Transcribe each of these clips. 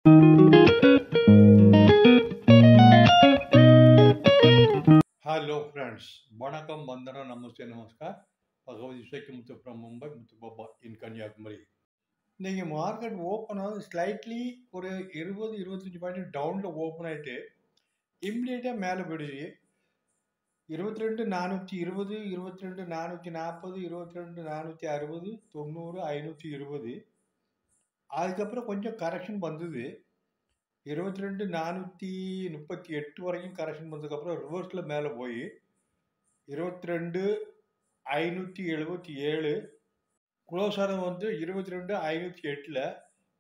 Hello friends, வணக்கம் வந்தனம் நமஸ்தே நமஸ்கார். பகவதி இசைக்கு முத்து from Mumbai Muthu Baba in Kanyakumari. இன்னைக்கு மார்க்கெட் ஓப்பன் ஆகுது ஸ்லைட்லி ஒரு 20-25 பாயிண்ட் டவுன்ல ஓப்பன் ஆயிட்டு இம்மிடியேட்டா மேலே போயிடுச்சு. 22,420, 22,440, 22,460, 90, 520. அதுக்கப்புறம் கொஞ்சம் கரெக்ஷன் வந்தது. 22,438 வரைக்கும் கரெக்ஷன் வந்ததுக்கப்புறம் ரிவர்ஸில் மேலே போய் 22,577 க்ளோஸ் ஆனது வந்து 22,508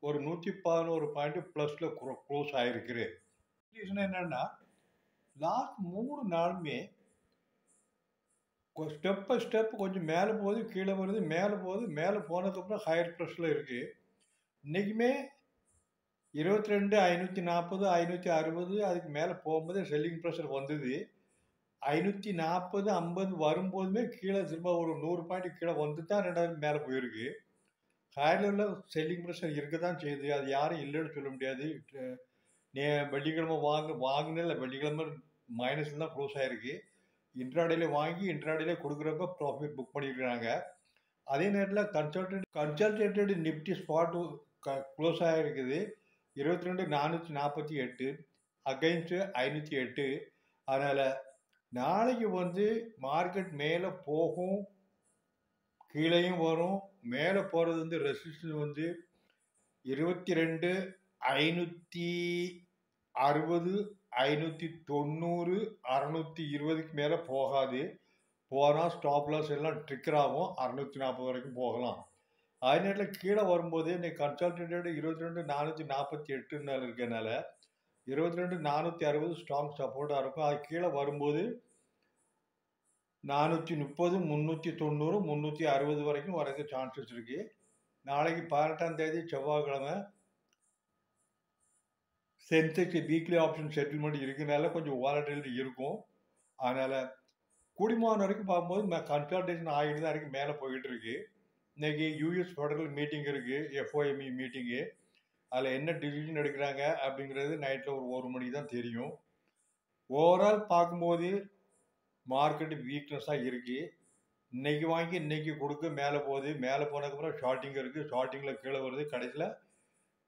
ஒரு 111 பாயிண்ட் ப்ளஸில் க்ளோஸ் ஆகிருக்குது. ரீசன் என்னன்னா லாஸ்ட் 3 நாளுமே ஸ்டெப் பை ஸ்டெப் கொஞ்சம் மேலே போகுது, கீழே வருது, மேலே போகுது, மேலே போனதுக்கப்புறம் ஹையர் ப்ளஸில் இருக்குது. இன்றைக்குமே 22,540, 560 அதுக்கு மேலே போகும்போது செல்லிங் ப்ரெஷர் வந்தது. 540, 50 வரும்போதுமே கீழே திரும்ப ஒரு 100 பாயிண்ட் கீழே வந்து தான் 2 மேலே போயிருக்கு. ஹையர் லெவலில் செல்லிங் ப்ரெஷர் இருக்க தான் செய்யுது. அது யாரும் இல்லைன்னு சொல்ல முடியாது. வெள்ளிக்கிழமை வாங்கினில்ல, வெள்ளிக்கிழமை மைனஸில் தான் க்ளோஸ் ஆகிருக்கு. இன்ட்ராடேல வாங்கி இன்ட்ராடேல கொடுக்குறப்ப ப்ராஃபிட் புக் பண்ணியிருக்கிறாங்க. அதே நேரத்தில் கன்சல்டேட்டட் நிஃப்டி ஸ்பாட் க்ளோஸ் ஆகிருக்குது 22,448 அகைன்ஸ்ட் 508. அதனால் நாளைக்கு வந்து மார்க்கெட் மேலே போகும், கீழேயும் வரும். மேலே போகிறது வந்து ரெசிஸ்டன்ஸ் வந்து 22,560, 590, 620க்கு மேலே போகாது. போனால் ஸ்டாப் லாஸ் எல்லாம் ட்ரிக்கர் ஆகும். 640 வரைக்கும் போகலாம். அதே நேரத்தில் கீழே வரும்போது இன்னைக்கு கன்சல்டேட்டட் 22,448 இருக்கனால 22,460 ஸ்ட்ராங் சப்போர்ட்டாக இருக்கும். அது கீழே வரும்போது 430, 390, 360 வரைக்கும் வரதுக்கு சான்சஸ் இருக்குது. நாளைக்கு 18ஆம் தேதி செவ்வாய்க்கிழமை சென்செக்ஸ் வீக்லி ஆப்ஷன் செட்டில்மெண்ட் இருக்கிறனால கொஞ்சம் வாலட்டிலிட்டி இருக்கும். அதனால் கூடிமான வரைக்கும் பார்க்கும்போது கன்சல்டேஷன் ஆகிட்டு தான் இருக்குது, மேலே போயிட்டு இருக்கு. இன்றைக்கி யூஎஸ் ஃபெடரல் மீட்டிங் இருக்குது, எஃப்ஓஎம்இ மீட்டிங்கு. அதில் என்ன டிசிஷன் எடுக்கிறாங்க அப்படிங்கிறது நைட்டில் ஒரு 1 மணிக்கு தான் தெரியும். ஓவரால் பார்க்கும்போது மார்க்கெட்டு வீக்னஸாக இருக்குது. இன்றைக்கி வாங்கி இன்றைக்கி கொடுக்க மேலே போகுது. மேலே போனதுக்கப்புறம் ஷார்ட்டிங் இருக்குது, ஷார்ட்டிங்கில் கீழே வருது. கடைசியில்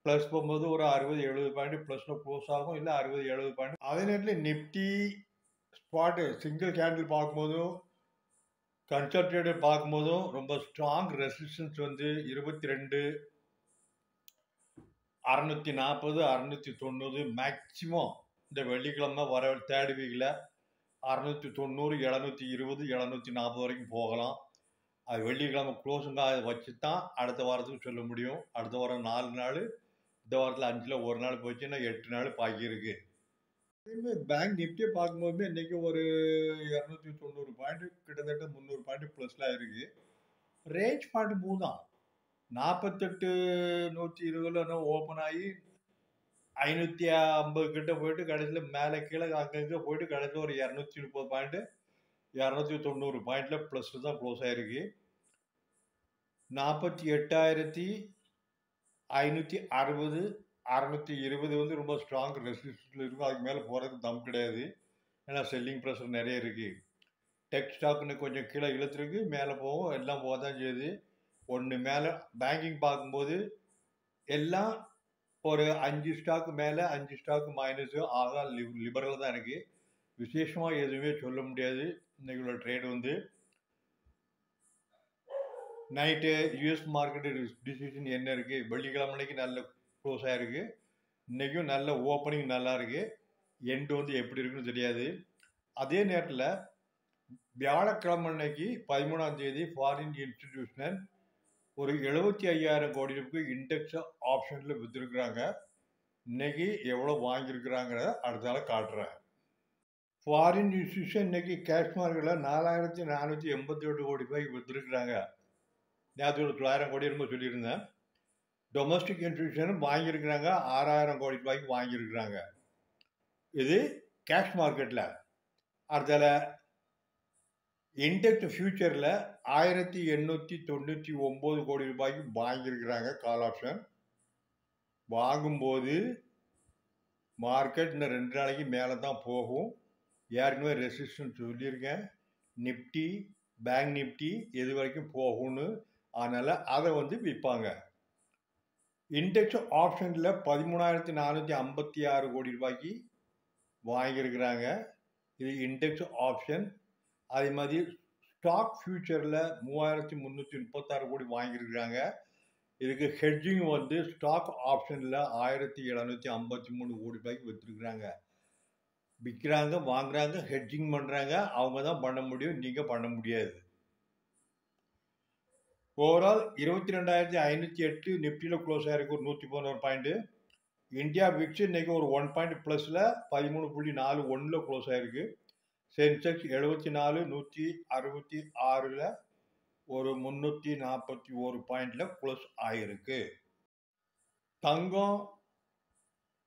ப்ளஸ் போகும்போது ஒரு 60-70 பாயிண்ட் ப்ளஸில் க்ளோஸ் ஆகும், இல்லை 60-70 பாயிண்ட். அதே நேரத்தில் நிஃப்டி ஸ்பாட்டு சிங்கிள் கேண்டில் பார்க்கும்போதும் கன்சல்டேட்டட் பார்க்கும்போதும் ரொம்ப ஸ்ட்ராங் ரெசிஸ்டன்ஸ் வந்து 22,640, 690 மேக்சிமம் இந்த வெள்ளிக்கிழமை வர தேர்ட் வீக்கில் 690, 720, 740 வரைக்கும் போகலாம். அது வெள்ளிக்கிழமை க்ளோஸுங்க அதை வச்சு தான் அடுத்த வாரத்துக்கு சொல்ல முடியும். அடுத்த வாரம் 4 நாள், இந்த வாரத்தில் 5ல் 1 நாள் போச்சுன்னா 8 நாள் பாக்கி இருக்கு. பேங்க் நிஃப்டியை பார்க்கும்போதுமே இன்றைக்கி ஒரு 290 பாயிண்ட் கிட்டத்தட்ட 300 பாயிண்ட் ப்ளஸில் இருக்குது. ரேஞ்ச் பாயிண்ட் 3 தான். 48,120 ஓப்பன் ஆகி 550 கிட்ட போயிட்டு கடைசியில் மேலே கீழே அங்கங்கே போயிட்டு கடைசியில் ஒரு 230 பாயிண்ட் 290 பாயிண்டில் ப்ளஸ் தான் க்ளோஸ் ஆகிருக்கு. 48,560, 620 வந்து ரொம்ப ஸ்ட்ராங் ரெசிஸ்டன்ஸில் இருக்கும். அதுக்கு மேலே போகிறதுக்கு தம் கிடையாது. ஏன்னா செல்லிங் ப்ரெஷர் நிறைய இருக்குது. டெக் ஸ்டாக்னு கொஞ்சம் கீழே இழுத்துருக்கு, மேலே போகும், எல்லாம் போக தான் செய்யுது. ஒன்று மேலே பேங்கிங் பார்க்கும்போது எல்லாம் ஒரு 5 ஸ்டாக்கு மேலே 5 ஸ்டாக்கு மைனஸு ஆக லிபரல் தான் இருக்குது. விசேஷமாக எதுவுமே சொல்ல முடியாது. இன்றைக்கி உள்ள ட்ரேடு வந்து நைட்டு யூஎஸ் மார்க்கெட்டு டிசிஷன் என்ன இருக்குது, வெள்ளிக்கிழமைக்கு நல்ல க்ளோஸ் ஆகிருக்கு. இன்றைக்கும் நல்ல ஓப்பனிங் நல்லா இருக்குது. எண்டு வந்து எப்படி இருக்குன்னு தெரியாது. அதே நேரத்தில் வியாழக்கிழமை அன்னைக்கு 13ஆம் தேதி ஃபாரின் இன்ஸ்டிடியூஷனல் ஒரு 75,000 கோடி ரூபாய்க்கு இண்டெக்ஸ் ஆப்ஷனில் விற்றுருக்குறாங்க. இன்னைக்கு எவ்வளோ வாங்கியிருக்கிறாங்கிறத அடுத்தால காட்டுறேன். ஃபாரின் இன்ஸ்டியூஷன் இன்னைக்கு கேஷ் மார்க்கெட்டில் 4,488 கோடி ரூபாய்க்கு விற்றுருக்குறாங்க. நேற்று 900 கோடி ரொம்ப சொல்லியிருந்தேன். டொமஸ்டிக் இன்ஸ்டியூஷனும் வாங்கியிருக்கிறாங்க, 6,000 கோடி ரூபாய்க்கு வாங்கியிருக்கிறாங்க. இது கேஷ் மார்க்கெட்டில். அடுத்தால இண்டெக்ஸ் ஃபியூச்சரில் 1,899 கோடி ரூபாய்க்கு வாங்கியிருக்கிறாங்க கால் ஆப்ஷன். வாங்கும்போது மார்க்கெட் இன்னும் 2 நாளைக்கு மேலே தான் போகும். ஏற்கனவே ரெசிஸ்டன்ஸ் சொல்லியிருக்கேன். நிஃப்டி, பேங்க் நிஃப்டி எது வரைக்கும் போகும்னு. அதனால் அதை விற்பாங்க. இண்டெக்ஸ் ஆப்ஷனில் 13,456 கோடி ரூபாய்க்கு வாங்கியிருக்கிறாங்க. இது இண்டெக்ஸ் ஆப்ஷன். அதே மாதிரி ஸ்டாக் ஃபியூச்சரில் 3,336 கோடி வாங்கியிருக்கிறாங்க. இதுக்கு ஹெட்ஜிங் ஸ்டாக் ஆப்ஷனில் 1,753 கோடி ரூபாய்க்கு விற்றுருக்குறாங்க. விற்கிறாங்க, வாங்குறாங்க, ஹெட்ஜிங் பண்ணுறாங்க. அவங்க தான் பண்ண முடியும், நீங்கள் பண்ண முடியாது. ஓவரால் 22,508 நிஃப்டியில் க்ளோஸ் ஆகிருக்கு, ஒரு 111 பாயிண்ட்டு. இந்தியா விக்ஸ் இன்னைக்கு ஒரு 1 பாயிண்ட் ப்ளஸில் 13.41 க்ளோஸ் ஆகிருக்கு. சென்செக்ஸ் 74,166 ஒரு 341 பாயிண்டில் க்ளோஸ் ஆகிருக்கு. தங்கம்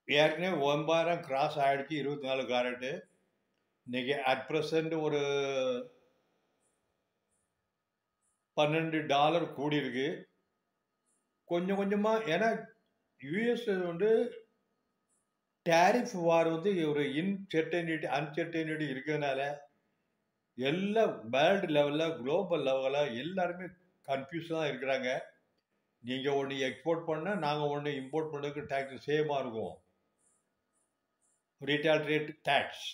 ஏற்கனவே 9,000 கிராஸ் ஆகிடுச்சு, 24 கேரட்டு. இன்னைக்கு அட் ப்ரெசண்ட் ஒரு $12 கூடி இருக்கு. கொஞ்சம் கொஞ்சமாக, ஏன்னா யூஎஸ் டேரிஃப் வார் ஒரு அன்சர்டனிட்டி இருக்கிறதுனால எல்லா வேர்ல்டு லெவலில், குளோபல் லெவலில் எல்லாருமே கன்ஃபியூஸாக இருக்கிறாங்க. நீங்கள் ஒன்று எக்ஸ்போர்ட் பண்ணால் நாங்கள் ஒன்று இம்போர்ட் பண்ணுறதுக்கு டேக்ஸ் சேமாக இருக்கும். ரீட்டாலியேட் டேக்ஸ்.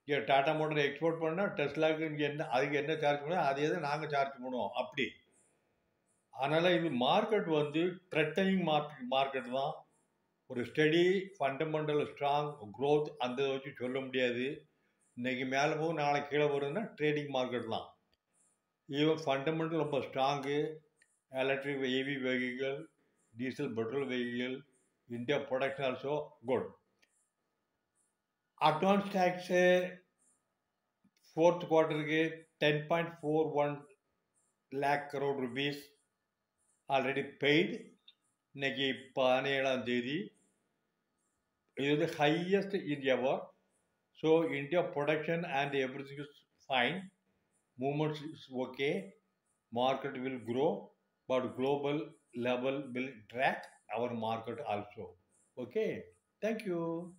இங்கே டாடா மோட்டர் எக்ஸ்போர்ட் பண்ணால் டெஸ்லாவுக்கு இங்கே அதுக்கு என்ன சார்ஜ் பண்ணுவோம், அதே தான் நாங்கள் சார்ஜ் பண்ணுவோம். அப்படி. அதனால் இது மார்க்கெட் த்ரெட்டனிங் மார்க்கெட் தான். ஒரு ஸ்டடி ஃபண்டமெண்டல் ஸ்ட்ராங் க்ரோத் அந்த வச்சு சொல்ல முடியாது. இன்றைக்கி மேலே போகும், நாளைக்கு கீழே வருதுன்னா ட்ரேடிங் மார்க்கெட் தான். ஈவன் ஃபண்டமெண்டல் ரொம்ப strong. Electric heavy vehicle, diesel petrol vehicle, India production also good. Advance tax fourth குவார்ட்டருக்கு 10.41 lakh crore rupees already paid. இன்னைக்கு 17ஆம் தேதி. இது highest in ever. So India production and everything is fine. Movements is okay. Market will grow, but global level will track our market also. Okay. Thank you.